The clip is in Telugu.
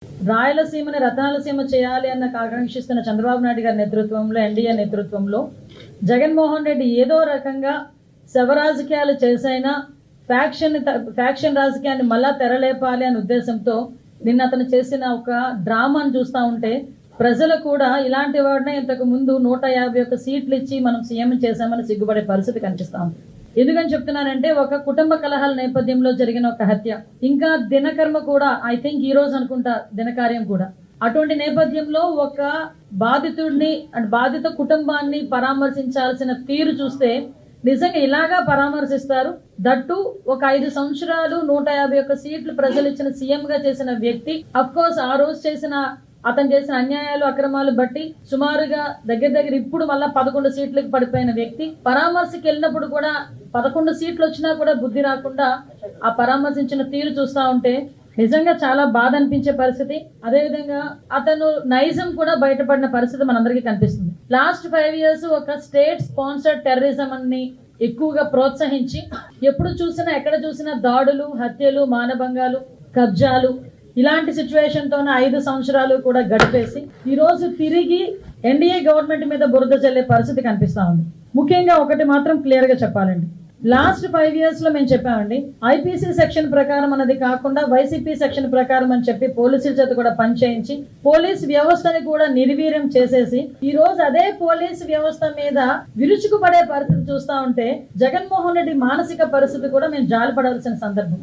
రాయలసీమని రతనాలసీమ చేయాలి అన్న ఆకాంక్షిస్తున్న చంద్రబాబు నాయుడు గారి నేతృత్వంలో, ఎన్డీఏ నేతృత్వంలో జగన్మోహన్ రెడ్డి ఏదో రకంగా శవ రాజకీయాలు చేసైనా ఫ్యాక్షన్ రాజకీయాన్ని మళ్ళా తెరలేపాలి అనే ఉద్దేశంతో నిన్న అతను చేసిన ఒక డ్రామాను చూస్తూ ఉంటే ప్రజలు కూడా ఇలాంటి వాడినే ఇంతకు ముందు 151 సీట్లు ఇచ్చి మనం సీఎం చేశామని సిగ్గుపడే పరిస్థితి కనిపిస్తా ఉంది. ఎందుకని చెప్తున్నానంటే, ఒక కుటుంబ కలహాల నేపథ్యంలో జరిగిన ఒక హత్య, ఇంకా దినకర్మ కూడా ఐ థింక్ ఈ రోజు అనుకుంటా దినకార్యం కూడా, అటువంటి నేపథ్యంలో ఒక బాధితుడిని బాధిత కుటుంబాన్ని పరామర్శించాల్సిన తీరు చూస్తే నిజంగా ఇలాగా పరామర్శిస్తారు? దట్టు ఒక 5 సంవత్సరాలు 151 సీట్లు ప్రజలు ఇచ్చిన సీఎం గా చేసిన వ్యక్తి, అఫ్ కోర్స్ ఆ రోజు అతను చేసిన అన్యాయాలు అక్రమాలు బట్టి సుమారుగా దగ్గర ఇప్పుడు మళ్ళా 11 సీట్లకు పడిపోయిన వ్యక్తి పరామర్శకి వెళ్ళినప్పుడు కూడా 11 సీట్లు వచ్చినా కూడా బుద్ధి రాకుండా ఆ పరామర్శించిన తీరు చూస్తా ఉంటే నిజంగా చాలా బాధ అనిపించే పరిస్థితి. అదేవిధంగా అతను నైజం కూడా బయటపడిన పరిస్థితి మనందరికీ కనిపిస్తుంది. లాస్ట్ 5 years ఒక స్టేట్ స్పాన్సర్డ్ టెర్రరిజం అని ఎక్కువగా ప్రోత్సహించి ఎప్పుడు చూసినా ఎక్కడ చూసినా దాడులు, హత్యలు, మానభంగాలు, కబ్జాలు, ఇలాంటి సిచ్యువేషన్ తోనే 5 సంవత్సరాలు కూడా గడిపేసి ఈ రోజు తిరిగి ఎన్డీఏ గవర్నమెంట్ మీద బురద చల్లే పరిస్థితి కనిపిస్తా ఉంది. ముఖ్యంగా ఒకటి మాత్రం క్లియర్ గా చెప్పాలండి, లాస్ట్ 5 years లో మేము చెప్పామండి, ఐపీసీ సెక్షన్ ప్రకారం అన్నది కాకుండా వైసీపీ సెక్షన్ ప్రకారం అని చెప్పి పోలీసుల చేత కూడా పనిచేయించి పోలీస్ వ్యవస్థని కూడా నిర్వీర్యం చేసేసి ఈ రోజు అదే పోలీసు వ్యవస్థ మీద విరుచుకుపడే పరిస్థితి చూస్తా ఉంటే జగన్మోహన్ రెడ్డి మానసిక పరిస్థితి కూడా మేము జాలిపడాల్సిన సందర్భం.